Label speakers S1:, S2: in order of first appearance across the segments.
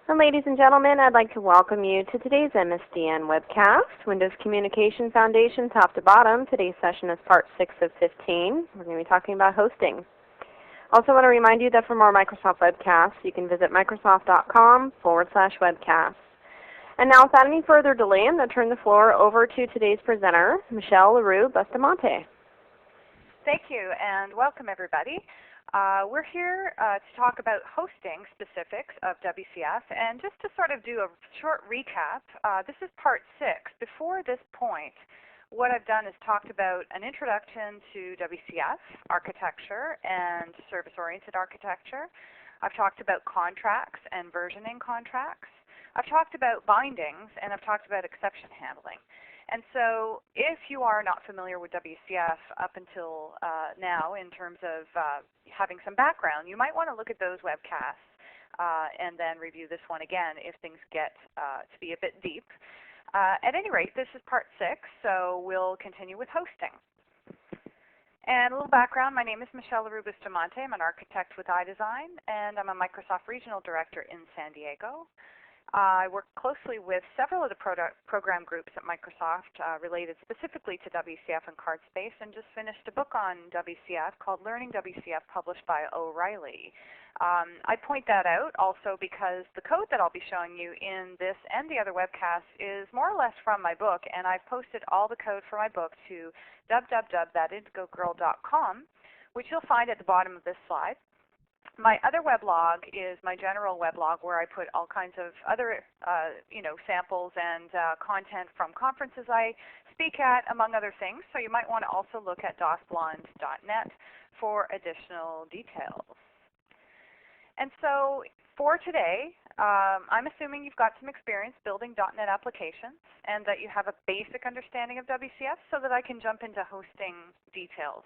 S1: And ladies and gentlemen, I'd like to welcome you to today's MSDN webcast, Windows Communication Foundation top to bottom. Today's session is part 6 of 15. We're going to be talking about hosting. Also want to remind you that for more Microsoft webcasts, you can visit microsoft.com/webcasts. And now without any further delay, I'm going to turn the floor over to today's presenter, Michelle LaRue Bustamante.
S2: Thank you, and welcome everybody. We're here to talk about hosting specifics of WCF, and just to sort of do a short recap, this is part 6. Before this point, what I've done is talked about an introduction to WCF architecture and service-oriented architecture. I've talked about contracts and versioning contracts. I've talked about bindings, and I've talked about exception handling. And so if you are not familiar with WCF up until now in terms of having some background, you might want to look at those webcasts and then review this one again if things get to be a bit deep. At any rate, this is part 6, so we'll continue with hosting. And a little background, my name is Michelle LaRue Bustamante. I'm an architect with iDesign, and I'm a Microsoft Regional Director in San Diego. I work closely with several of the program groups at Microsoft related specifically to WCF and CardSpace, and just finished a book on WCF called Learning WCF, published by O'Reilly. I point that out also because the code that I'll be showing you in this and the other webcasts is more or less from my book, and I've posted all the code for my book to www.thatindigogirl.com, which you'll find at the bottom of this slide. My other weblog is my general weblog, where I put all kinds of other samples and content from conferences I speak at, among other things. So you might want to also look at dosblond.net for additional details. And so for today, I'm assuming you've got some experience building .NET applications and that you have a basic understanding of WCF, so that I can jump into hosting details.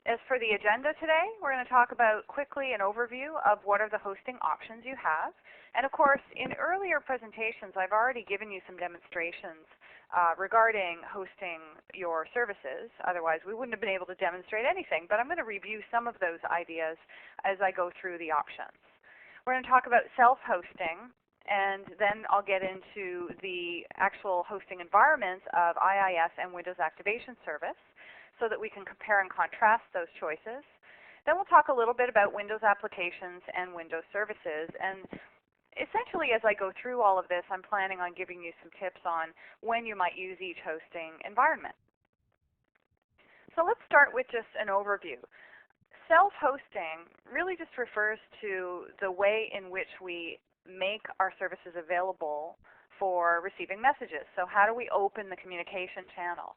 S2: As for the agenda today, we're going to talk about quickly an overview of what are the hosting options you have. And of course, in earlier presentations, I've already given you some demonstrations regarding hosting your services. Otherwise, we wouldn't have been able to demonstrate anything. But I'm going to review some of those ideas as I go through the options. We're going to talk about self-hosting, and then I'll get into the actual hosting environments of IIS and Windows Activation Service, so that we can compare and contrast those choices. Then we'll talk a little bit about Windows applications and Windows services. And essentially, as I go through all of this, I'm planning on giving you some tips on when you might use each hosting environment. So let's start with just an overview. Self-hosting really just refers to the way in which we make our services available for receiving messages. So how do we open the communication channel?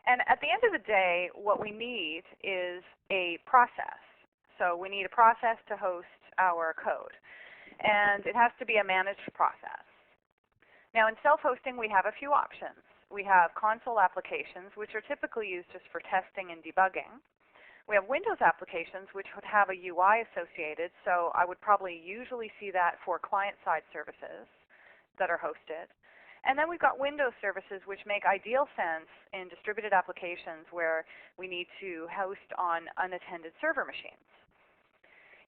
S2: And at the end of the day, what we need is a process. So we need a process to host our code. And it has to be a managed process. Now in self-hosting, we have a few options. We have console applications, which are typically used just for testing and debugging. We have Windows applications, which would have a UI associated. So I would probably usually see that for client-side services that are hosted. And then we've got Windows services, which make ideal sense in distributed applications where we need to host on unattended server machines.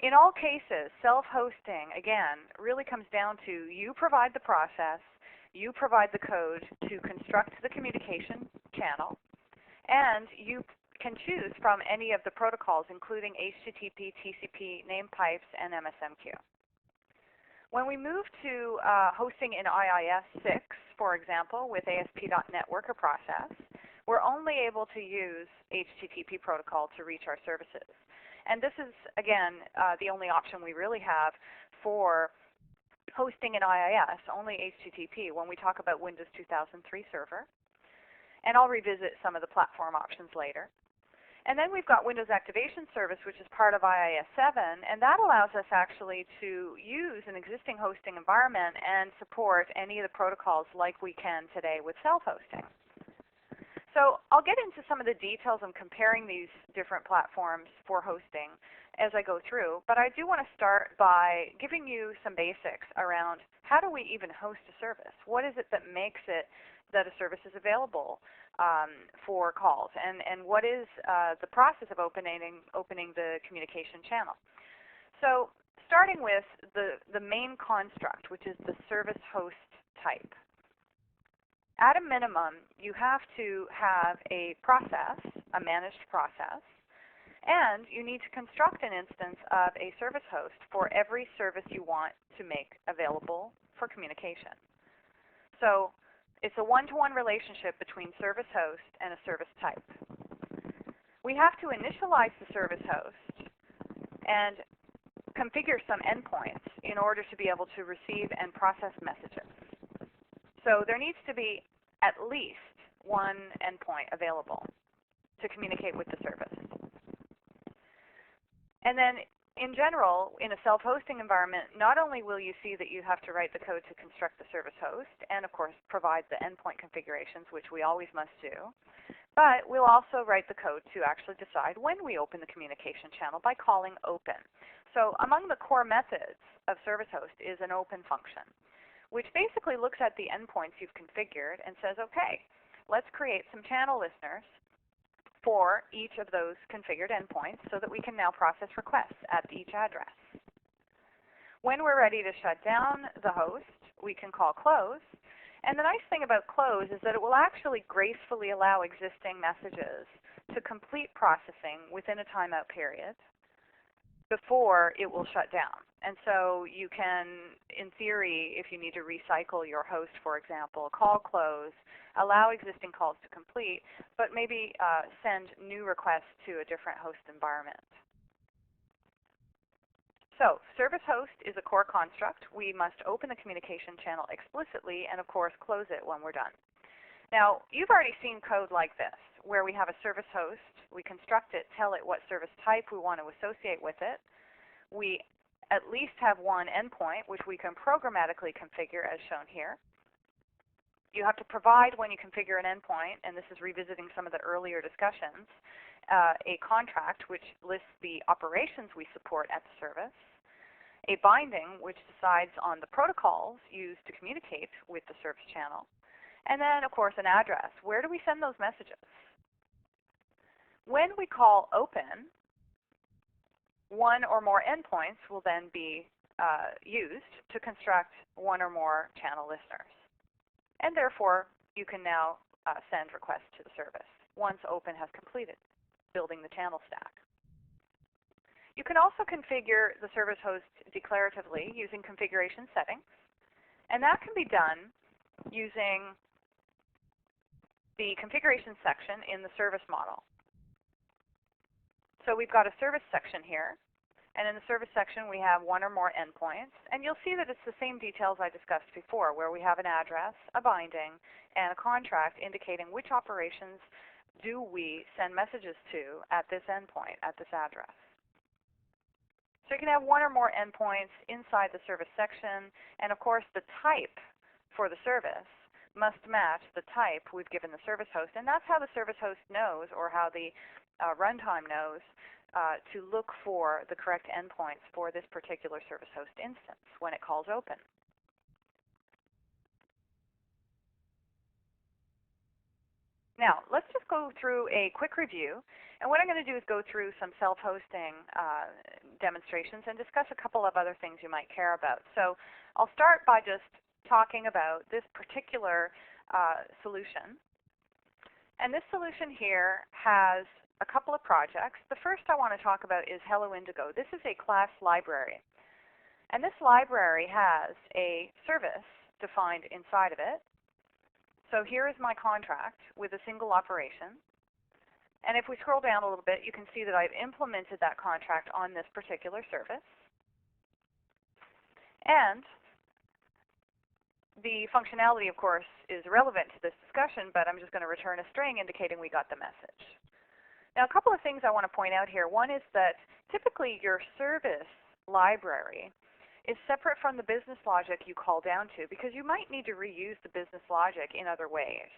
S2: In all cases, self-hosting, again, really comes down to you provide the process, you provide the code to construct the communication channel, and you can choose from any of the protocols, including HTTP, TCP, name pipes, and MSMQ. When we move to hosting in IIS 6, for example, with ASP.NET Worker Process, we're only able to use HTTP protocol to reach our services. And this is, again, the only option we really have for hosting in IIS, only HTTP, when we talk about Windows 2003 Server. And I'll revisit some of the platform options later. And then we've got Windows Activation Service, which is part of IIS 7, and that allows us actually to use an existing hosting environment and support any of the protocols like we can today with self-hosting. So I'll get into some of the details on comparing these different platforms for hosting as I go through, but I do want to start by giving you some basics around how do we even host a service? What is it that makes it that a service is available for calls, and what is the process of opening the communication channel? So starting with the main construct, which is the service host type. At a minimum, you have to have a process, a managed process, and you need to construct an instance of a service host for every service you want to make available for communication. So it's a one-to-one relationship between service host and a service type. We have to initialize the service host and configure some endpoints in order to be able to receive and process messages. So there needs to be at least one endpoint available to communicate with the service. And then in general, in a self-hosting environment, not only will you see that you have to write the code to construct the service host and, of course, provide the endpoint configurations, which we always must do, but we'll also write the code to actually decide when we open the communication channel by calling open. So among the core methods of service host is an open function, which basically looks at the endpoints you've configured and says, okay, let's create some channel listeners for each of those configured endpoints so that we can now process requests at each address. When we're ready to shut down the host, we can call close. And the nice thing about close is that it will actually gracefully allow existing messages to complete processing within a timeout period before it will shut down. And so you can, in theory, if you need to recycle your host, for example, call close, allow existing calls to complete, but maybe send new requests to a different host environment. So service host is a core construct. We must open the communication channel explicitly and, of course, close it when we're done. Now, you've already seen code like this, where we have a service host. We construct it, tell it what service type we want to associate with it. We at least have one endpoint, which we can programmatically configure as shown here. You have to provide, when you configure an endpoint, and this is revisiting some of the earlier discussions, a contract which lists the operations we support at the service, a binding which decides on the protocols used to communicate with the service channel, and then, of course, an address. Where do we send those messages? When we call open, one or more endpoints will then be used to construct one or more channel listeners. And therefore, you can now send requests to the service once open has completed building the channel stack. You can also configure the service host declaratively using configuration settings. And that can be done using the configuration section in the service model. So we've got a service section here. And in the service section, we have one or more endpoints. And you'll see that it's the same details I discussed before, where we have an address, a binding, and a contract indicating which operations do we send messages to at this endpoint, at this address. So you can have one or more endpoints inside the service section. And of course, the type for the service must match the type we've given the service host. And that's how the service host knows, or how the runtime knows, to look for the correct endpoints for this particular service host instance when it calls open. Now, let's just go through a quick review. And what I'm going to do is go through some self-hosting demonstrations and discuss a couple of other things you might care about. So I'll start by just talking about this particular solution. And this solution here has a couple of projects. The first I want to talk about is Hello Indigo. This is a class library. And this library has a service defined inside of it. So here is my contract with a single operation. And if we scroll down a little bit, you can see that I've implemented that contract on this particular service. And the functionality, of course, is relevant to this discussion, but I'm just going to return a string indicating we got the message. Now, a couple of things I want to point out here. One is that typically your service library is separate from the business logic you call down to, because you might need to reuse the business logic in other ways.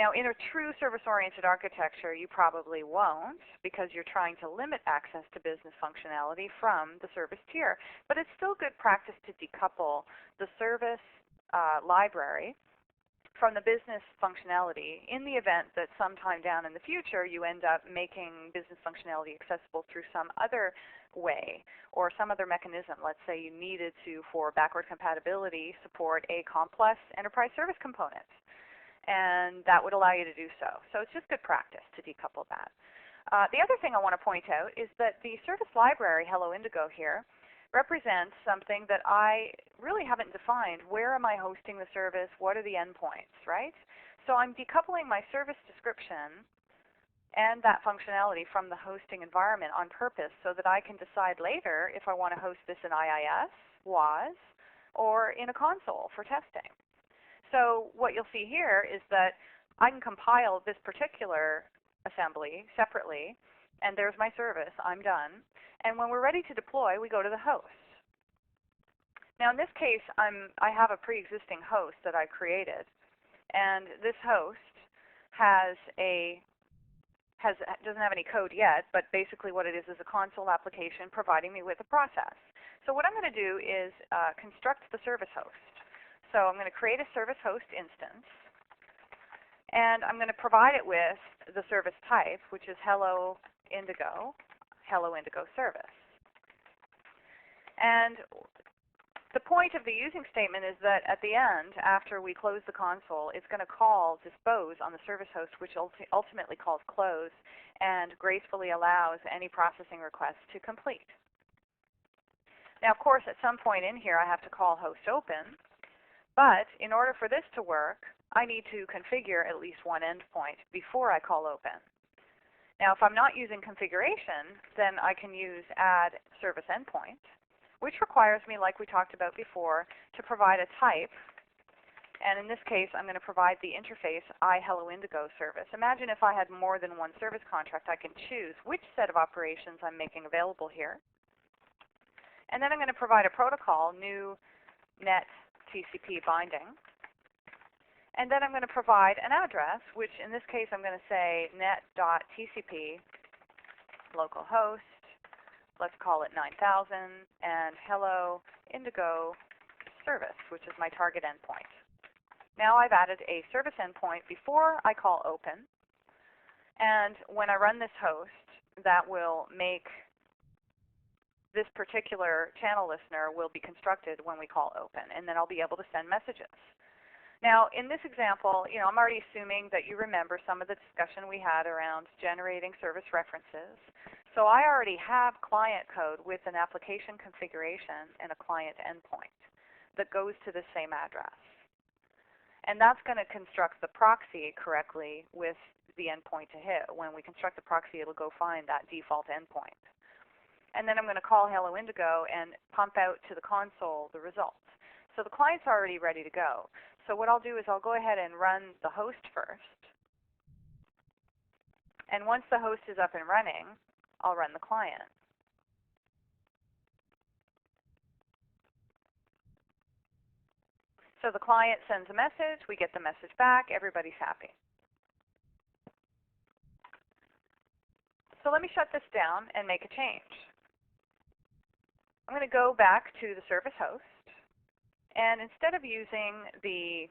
S2: Now, in a true service-oriented architecture, you probably won't, because you're trying to limit access to business functionality from the service tier. But it's still good practice to decouple the service library from the business functionality in the event that sometime down in the future you end up making business functionality accessible through some other way or some other mechanism. Let's say you needed to, for backward compatibility, support a COM+ enterprise service component, and that would allow you to do so. So it's just good practice to decouple that. The other thing I want to point out is that the service library, Hello Indigo here, represents something that I really haven't defined. Where am I hosting the service? What are the endpoints, right? So I'm decoupling my service description and that functionality from the hosting environment on purpose so that I can decide later if I want to host this in IIS, WAS, or in a console for testing. So what you'll see here is that I can compile this particular assembly separately, and there's my service. I'm done. And when we're ready to deploy, we go to the host. Now in this case, I have a pre-existing host that I created, and this host doesn't have any code yet, but basically what it is a console application providing me with a process. So what I'm going to do is construct the service host. So I'm going to create a service host instance, and I'm going to provide it with the service type, which is Hello Indigo service. And the point of the using statement is that at the end, after we close the console, it's going to call dispose on the service host, which ultimately calls close and gracefully allows any processing requests to complete. Now, of course, at some point in here, I have to call host open, but in order for this to work, I need to configure at least one endpoint before I call open. Now, if I'm not using configuration, then I can use add service endpoint, which requires me, like we talked about before, to provide a type. And in this case, I'm going to provide the interface Hello Indigo service. Imagine if I had more than one service contract, I can choose which set of operations I'm making available here. And then I'm going to provide a protocol, new net TCP binding. And then I'm going to provide an address, which in this case I'm going to say net.tcp localhost. Let's call it 9000, and Hello Indigo service, which is my target endpoint. Now I've added a service endpoint before I call open, and when I run this host, that will make this particular channel listener will be constructed when we call open, and then I'll be able to send messages. Now, in this example, I'm already assuming that you remember some of the discussion we had around generating service references. So I already have client code with an application configuration and a client endpoint that goes to the same address. And that's going to construct the proxy correctly with the endpoint to hit. When we construct the proxy, it'll go find that default endpoint. And then I'm going to call Hello Indigo and pump out to the console the results. So the client's already ready to go. So what I'll do is I'll go ahead and run the host first. And once the host is up and running, I'll run the client. So the client sends a message, we get the message back, everybody's happy. So let me shut this down and make a change. I'm going to go back to the service host. And instead of using the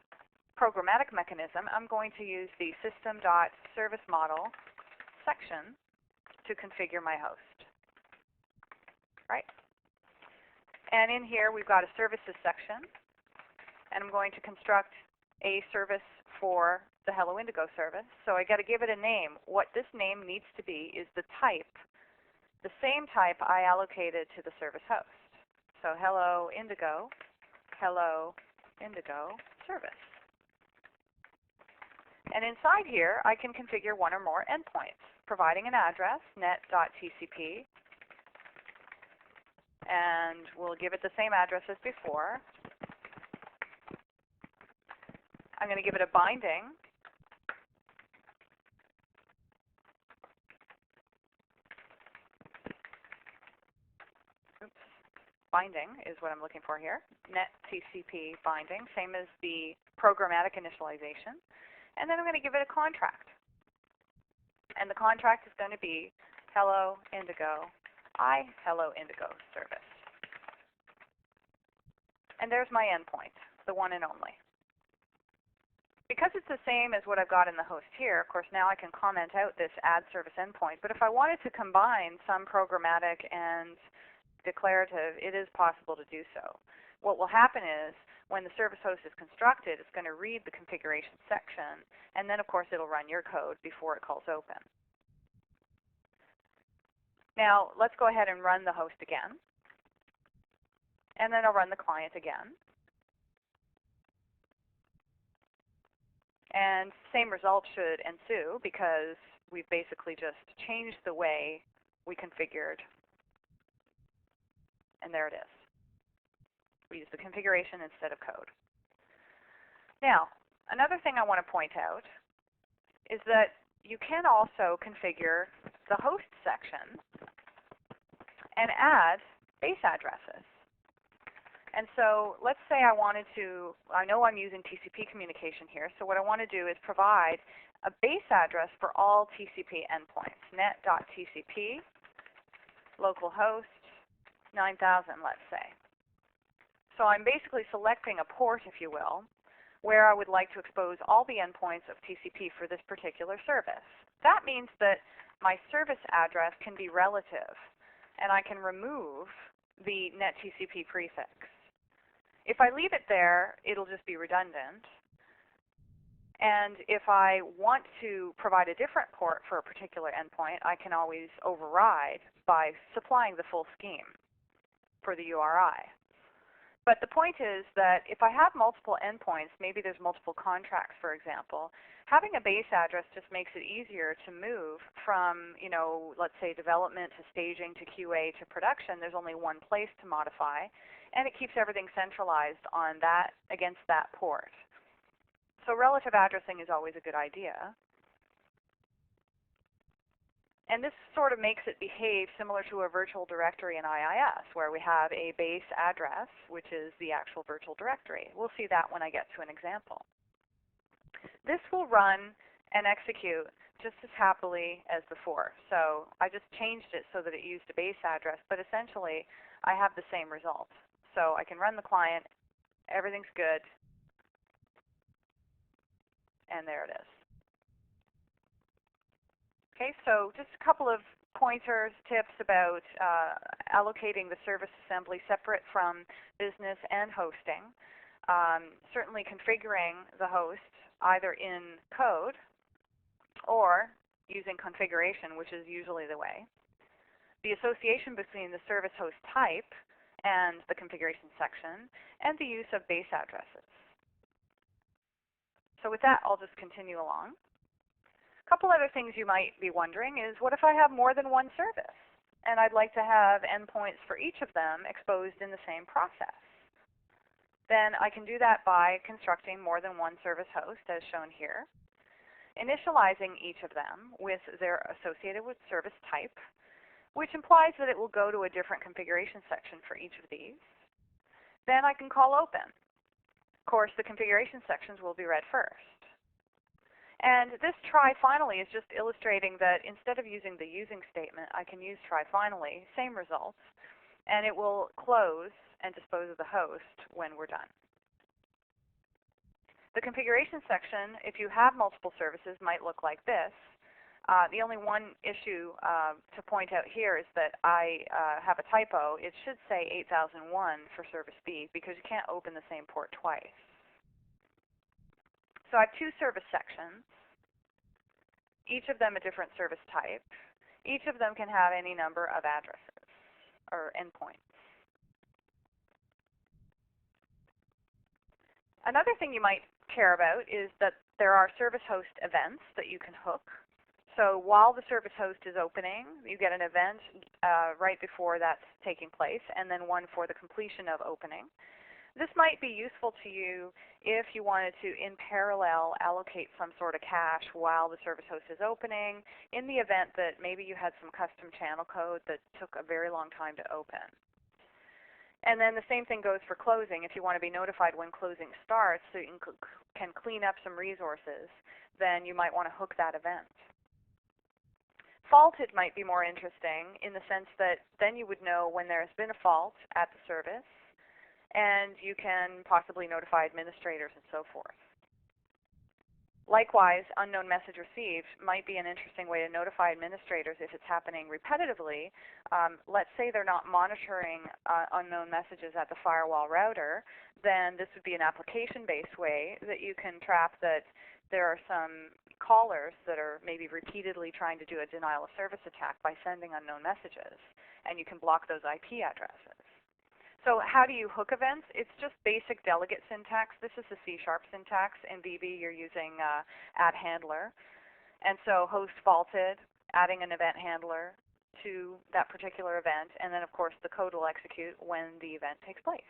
S2: programmatic mechanism, I'm going to use the system.serviceModel section to configure my host. Right? And in here, we've got a services section. And I'm going to construct a service for the Hello Indigo service. So I got to give it a name. What this name needs to be is the type, the same type I allocated to the service host. So Hello Indigo service. And inside here, I can configure one or more endpoints, providing an address, net.tcp, and we'll give it the same address as before. I'm going to give it a binding. Binding is what I'm looking for here. Net TCP binding, same as the programmatic initialization. And then I'm going to give it a contract. And the contract is going to be Hello Indigo, Hello Indigo service. And there's my endpoint, the one and only. Because it's the same as what I've got in the host here, of course now I can comment out this add service endpoint, but if I wanted to combine some programmatic and declarative, it is possible to do so. What will happen is when the service host is constructed, it's going to read the configuration section, and then of course it'll run your code before it calls open. Now let's go ahead and run the host again, and then I'll run the client again. And same result should ensue because we've basically just changed the way we configured. And there it is. We use the configuration instead of code. Now, another thing I want to point out is that you can also configure the host section and add base addresses. And so let's say I wanted to, I know I'm using TCP communication here, so what I want to do is provide a base address for all TCP endpoints, net.tcp, localhost 9000, let's say. So I'm basically selecting a port, if you will, where I would like to expose all the endpoints of TCP for this particular service. That means that my service address can be relative, and I can remove the netTCP prefix. If I leave it there, it'll just be redundant. And if I want to provide a different port for a particular endpoint, I can always override by supplying the full scheme for the URI. But the point is that if I have multiple endpoints, maybe there's multiple contracts, for example, having a base address just makes it easier to move from, let's say development to staging to QA to production. There's only one place to modify, and it keeps everything centralized on that against that port. So relative addressing is always a good idea. And this sort of makes it behave similar to a virtual directory in IIS, where we have a base address, which is the actual virtual directory. We'll see that when I get to an example. This will run and execute just as happily as before. So I just changed it so that it used a base address, but essentially I have the same result. So I can run the client, everything's good, and there it is. Okay, so just a couple of pointers, tips about allocating the service assembly separate from business and hosting. Certainly configuring the host either in code or using configuration, which is usually the way. The association between the service host type and the configuration section, and the use of base addresses. So with that, I'll just continue along. A couple other things you might be wondering is, what if I have more than one service and I'd like to have endpoints for each of them exposed in the same process? Then I can do that by constructing more than one service host, as shown here, initializing each of them with their associated with service type, which implies that it will go to a different configuration section for each of these. Then I can call open. Of course, the configuration sections will be read first. And this try finally is just illustrating that instead of using the using statement, I can use try finally, same results, and it will close and dispose of the host when we're done. The configuration section, if you have multiple services, might look like this. The only one issue to point out here is that I have a typo. It should say 8001 for service B because you can't open the same port twice. So I have two service sections, each of them a different service type. Each of them can have any number of addresses or endpoints. Another thing you might care about is that there are service host events that you can hook. So while the service host is opening, you get an event right before that's taking place, and then one for the completion of opening. This might be useful to you if you wanted to, in parallel, allocate some sort of cache while the service host is opening, in the event that maybe you had some custom channel code that took a very long time to open. And then the same thing goes for closing. If you want to be notified when closing starts so you can clean up some resources, then you might want to hook that event. Faulted might be more interesting in the sense that then you would know when there has been a fault at the service, and you can possibly notify administrators and so forth. Likewise, unknown message received might be an interesting way to notify administrators if it's happening repetitively. Let's say they're not monitoring unknown messages at the firewall router, then this would be an application-based way that you can trap that there are some callers that are maybe repeatedly trying to do a denial of service attack by sending unknown messages, and you can block those IP addresses. So how do you hook events? It's just basic delegate syntax. This is the C# syntax. In VB, you're using add handler. And so host vaulted, adding an event handler to that particular event, and then, of course, the code will execute when the event takes place.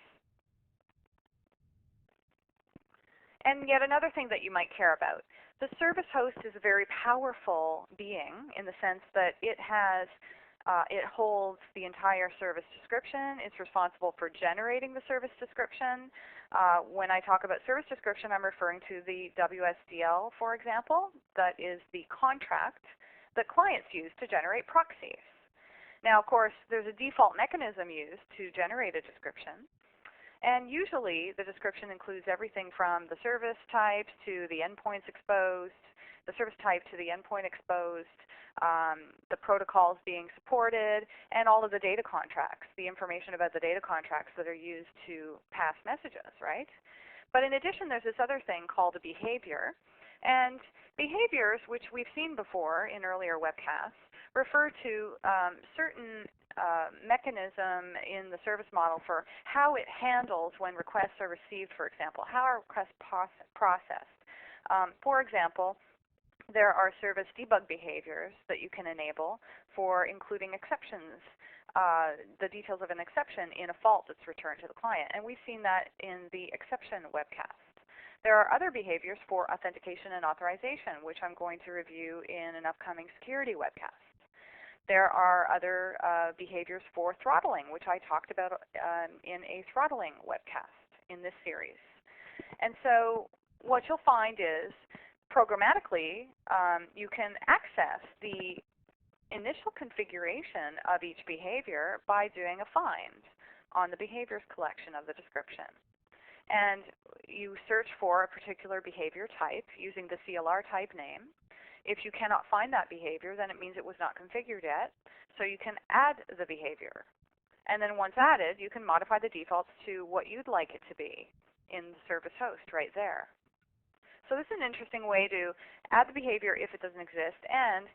S2: And yet another thing that you might care about. The service host is a very powerful being in the sense that it holds the entire service description. It's responsible for generating the service description. When I talk about service description, I'm referring to the WSDL, for example. That is the contract that clients use to generate proxies. Now, of course, there's a default mechanism used to generate a description. And usually, the description includes everything from the service types to the endpoints exposed, the service type to the endpoint exposed, the protocols being supported, and all of the data contracts, the information about the data contracts that are used to pass messages, right? But in addition, there's this other thing called a behavior. And behaviors, which we've seen before in earlier webcasts, refer to certain mechanism in the service model for how it handles when requests are received, for example, how are requests processed. For example, there are service debug behaviors that you can enable for including exceptions, the details of an exception in a fault that's returned to the client. And we've seen that in the exception webcast. There are other behaviors for authentication and authorization, which I'm going to review in an upcoming security webcast. There are other behaviors for throttling, which I talked about in a throttling webcast in this series. And so what you'll find is programmatically, you can access the initial configuration of each behavior by doing a find on the behaviors collection of the description. And you search for a particular behavior type using the CLR type name. If you cannot find that behavior, then it means it was not configured yet, so you can add the behavior. And then once added, you can modify the defaults to what you'd like it to be in the service host right there. So this is an interesting way to add the behavior if it doesn't exist and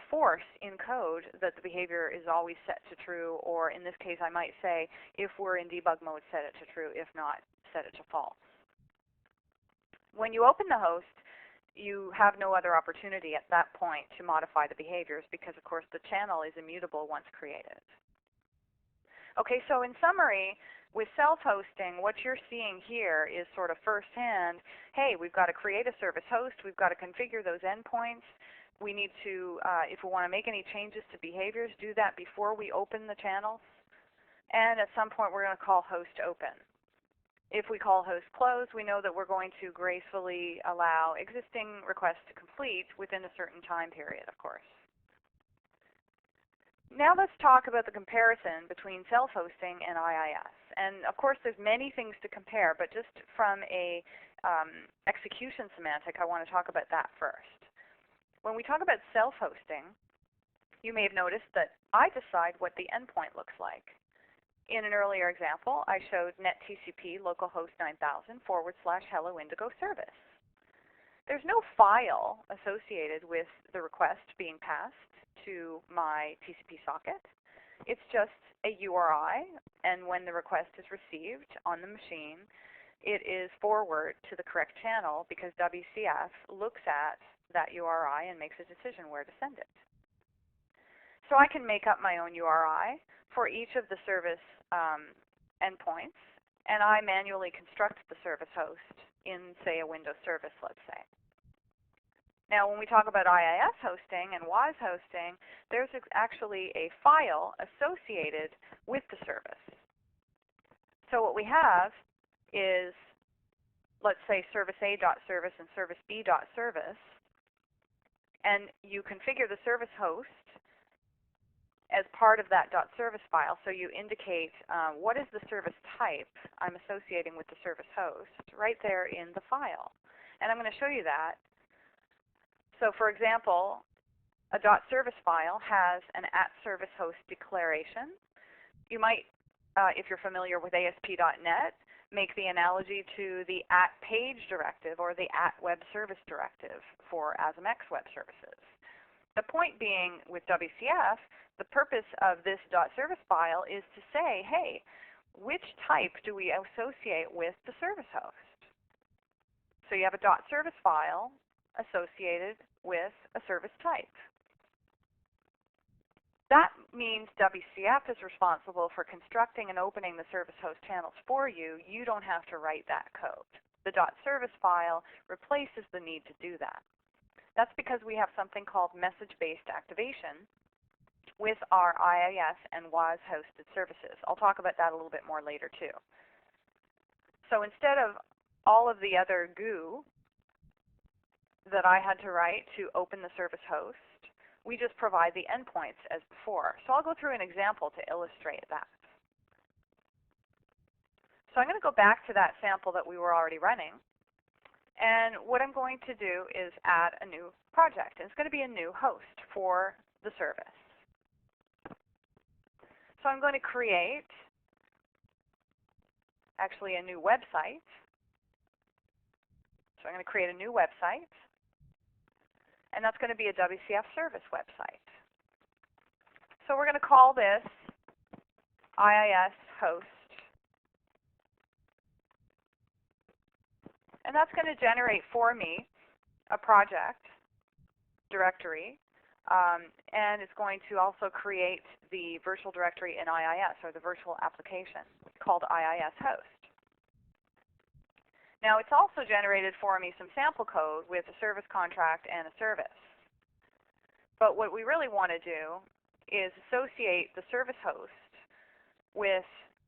S2: force in code that the behavior is always set to true, or in this case I might say, if we're in debug mode, set it to true. If not, set it to false. When you open the host, you have no other opportunity at that point to modify the behaviors because, of course, the channel is immutable once created. Okay, so in summary, with self-hosting, what you're seeing here is sort of firsthand, hey, we've got to create a service host, we've got to configure those endpoints, we need to, if we want to make any changes to behaviors, do that before we open the channels, and at some point we're going to call host open. If we call host close, we know that we're going to gracefully allow existing requests to complete within a certain time period, of course. Now let's talk about the comparison between self-hosting and IIS. And of course there's many things to compare, but just from a execution semantic, I want to talk about that first. When we talk about self-hosting, you may have noticed that I decide what the endpoint looks like. In an earlier example, I showed netTCP localhost 9000 / hello indigo service. There's no file associated with the request being passed to my TCP socket. It's just a URI, and when the request is received on the machine, it is forwarded to the correct channel because WCF looks at that URI and makes a decision where to send it. So I can make up my own URI for each of the service endpoints, and I manually construct the service host in, say, a Windows service, let's say. Now, when we talk about IIS hosting and WAS hosting, there's actually a file associated with the service. So what we have is, let's say, service A.service and service B.service, and you configure the service host as part of that .service file. So you indicate what is the service type I'm associating with the service host right there in the file. And I'm going to show you that So for example, a .service file has an @servicehost declaration. You might, if you're familiar with ASP.NET, make the analogy to the @page directive or the @webservice directive for ASMX web services. The point being with WCF, the purpose of this .service file is to say, hey, which type do we associate with the service host? So you have a .service file associated with a service type. That means WCF is responsible for constructing and opening the service host channels for you. You don't have to write that code. The .service file replaces the need to do that. That's because we have something called message-based activation with our IIS and WAS hosted services. I'll talk about that a little bit more later too. So instead of all of the other goo that I had to write to open the service host, we just provide the endpoints as before. So I'll go through an example to illustrate that. So I'm going to go back to that sample that we were already running. And what I'm going to do is add a new project. It's going to be a new host for the service. So I'm going to create actually a new website. So I'm going to create a new website. And that's going to be a WCF service website. So we're going to call this IIS host. And that's going to generate for me a project directory. And it's going to also create the virtual directory in IIS, or the virtual application, called IIS host. Now it's also generated for me some sample code with a service contract and a service. But what we really want to do is associate the service host with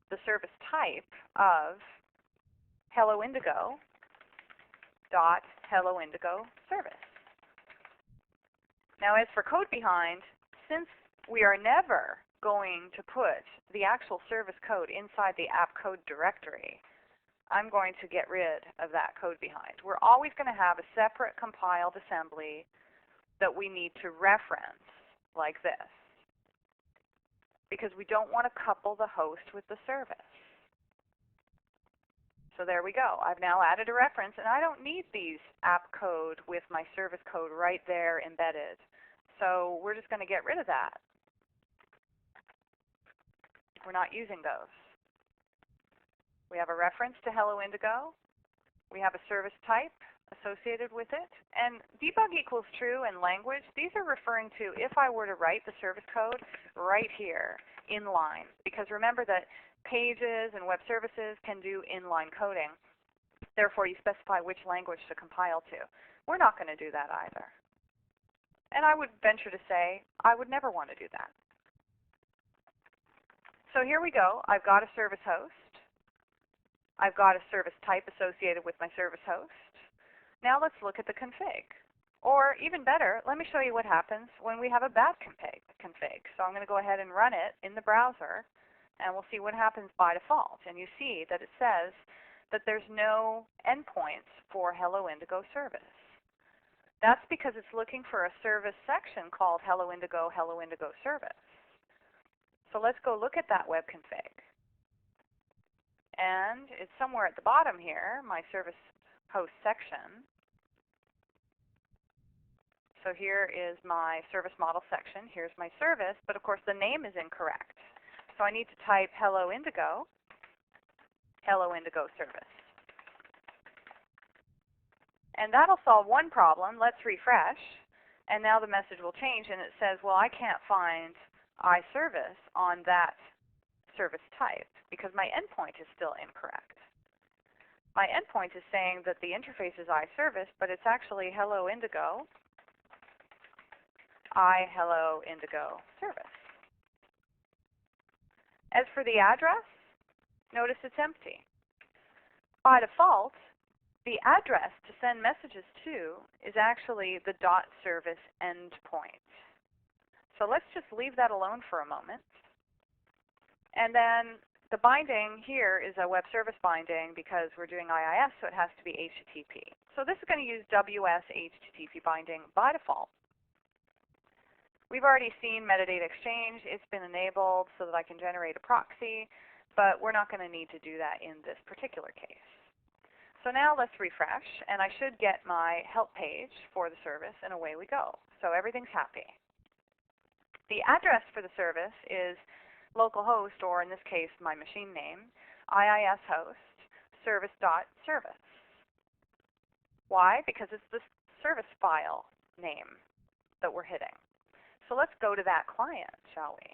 S2: the service type of HelloIndigo.HelloIndigo service. Now as for code behind, since we are never going to put the actual service code inside the app code directory, I'm going to get rid of that code behind. We're always going to have a separate compiled assembly that we need to reference like this, because we don't want to couple the host with the service. So there we go. I've now added a reference, and I don't need these app code with my service code right there embedded. So we're just going to get rid of that. We're not using those. We have a reference to HelloIndigo. We have a service type associated with it. And debug equals true and language, these are referring to if I were to write the service code right here, inline. Because remember that pages and web services can do inline coding. Therefore, you specify which language to compile to. We're not going to do that either. And I would venture to say I would never want to do that. So here we go. I've got a service host. I've got a service type associated with my service host. Now let's look at the config. Or even better, let me show you what happens when we have a bad config. So I'm going to go ahead and run it in the browser, and we'll see what happens by default. And you see that it says that there's no endpoints for HelloIndigo service. That's because it's looking for a service section called HelloIndigo service. So let's go look at that web config. And it's somewhere at the bottom here, my service host section. So here is my service model section. Here's my service, but of course the name is incorrect. So I need to type HelloIndigo service. And that'll solve one problem. Let's refresh. And now the message will change, and it says, well, I can't find iService on that service type because my endpoint is still incorrect. My endpoint is saying that the interface is iService, but it's actually HelloIndigo service. As for the address, notice it's empty. By default, the address to send messages to is actually the .service endpoint. So let's just leave that alone for a moment. And then the binding here is a web service binding because we're doing IIS, so it has to be HTTP. So this is going to use WS HTTP binding by default. We've already seen metadata exchange. It's been enabled so that I can generate a proxy, but we're not going to need to do that in this particular case. So now let's refresh, and I should get my help page for the service, and away we go. So everything's happy. The address for the service is localhost, or in this case, my machine name, IIS host, service.service. Why? Because it's the service file name that we're hitting. So let's go to that client, shall we?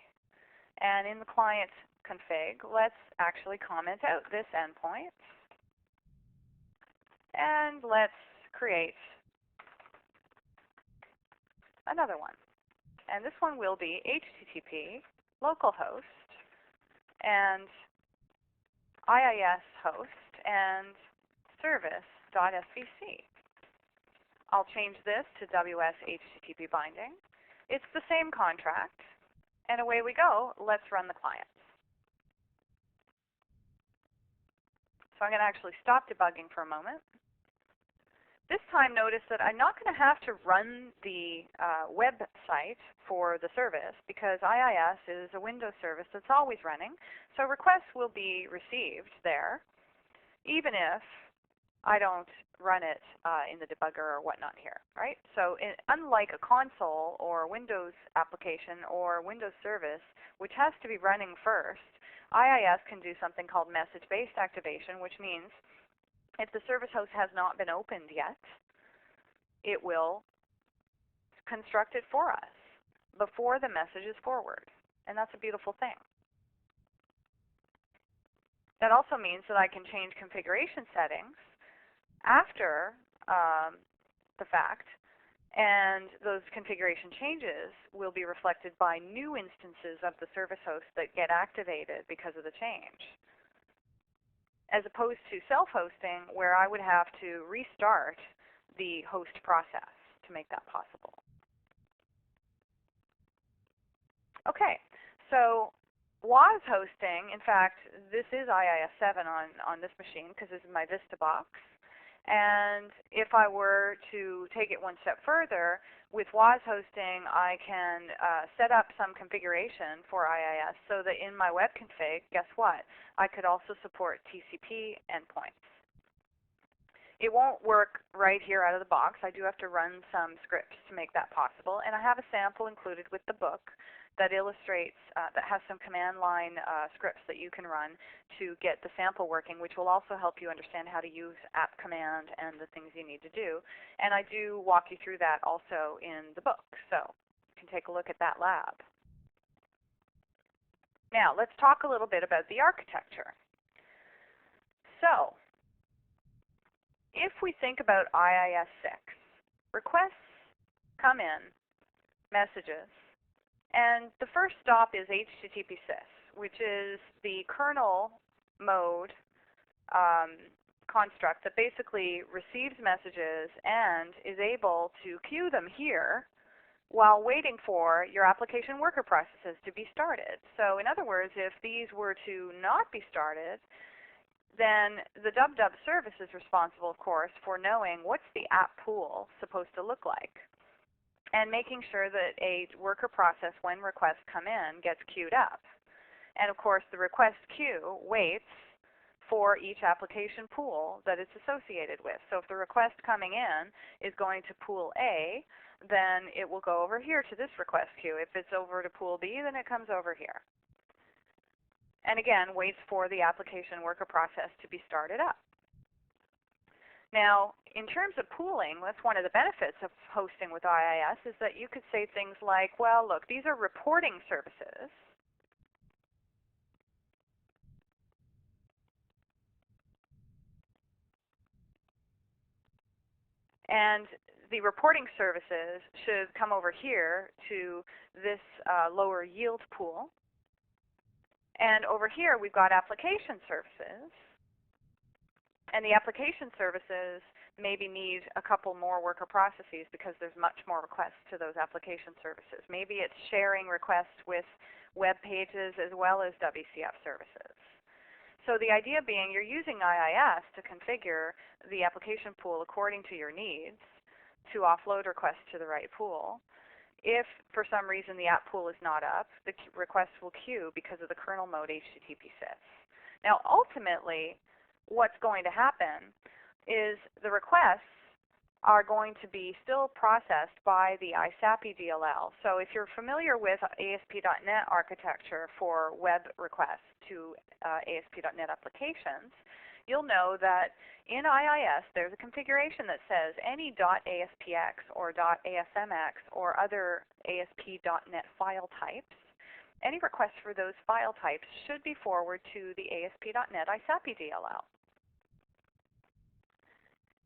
S2: And in the client config, let's actually comment out this endpoint. And let's create another one. And this one will be HTTP localhost and IIS host and service.svc. I'll change this to WS HTTP binding. It's the same contract, and away we go. Let's run the clients. So I'm going to actually stop debugging for a moment. This time, notice that I'm not going to have to run the website for the service because IIS is a Windows service that's always running. So requests will be received there, even if I don't run it in the debugger or whatnot here, right? So unlike a console or Windows application or Windows service, which has to be running first, IIS can do something called message-based activation, which means if the service host has not been opened yet, it will construct it for us before the message is forwarded. And that's a beautiful thing. That also means that I can change configuration settings after the fact, and those configuration changes will be reflected by new instances of the service host that get activated because of the change, as opposed to self-hosting where I would have to restart the host process to make that possible. Okay, so WAS hosting, in fact, this is IIS 7 on this machine because this is my VistaBox. And if I were to take it one step further, with WAS hosting, I can set up some configuration for IIS so that in my web config, guess what? I could also support TCP endpoints. It won't work right here out of the box. I do have to run some scripts to make that possible. And I have a sample included with the book that illustrates, that has some command line scripts that you can run to get the sample working, which will also help you understand how to use app command and the things you need to do. And I do walk you through that also in the book, so you can take a look at that lab. Now, let's talk a little bit about the architecture. So, if we think about IIS 6, requests come in, messages, and the first stop is HTTP sys, which is the kernel mode construct that basically receives messages and is able to queue them here while waiting for your application worker processes to be started. So in other words, if these were to not be started, then the DubDub service is responsible, of course, for knowing what's the app pool supposed to look like, and making sure that a worker process, when requests come in, gets queued up. And of course, the request queue waits for each application pool that it's associated with. So if the request coming in is going to pool A, then it will go over here to this request queue. If it's over to pool B, then it comes over here. And again, waits for the application worker process to be started up. Now, in terms of pooling, that's one of the benefits of hosting with IIS, is that you could say things like, well, look, these are reporting services. And the reporting services should come over here to this lower yield pool. And over here, we've got application services. And the application services maybe need a couple more worker processes because there's much more requests to those application services. Maybe it's sharing requests with web pages as well as WCF services. So the idea being you're using IIS to configure the application pool according to your needs to offload requests to the right pool. If for some reason the app pool is not up, the request will queue because of the kernel mode HTTP sys. Now ultimately, what's going to happen is the requests are going to be still processed by the ISAPI DLL. So if you're familiar with ASP.NET architecture for web requests to ASP.NET applications, you'll know that in IIS there's a configuration that says any .aspx or .asmx or other ASP.NET file types, any requests for those file types should be forwarded to the ASP.NET ISAPI DLL.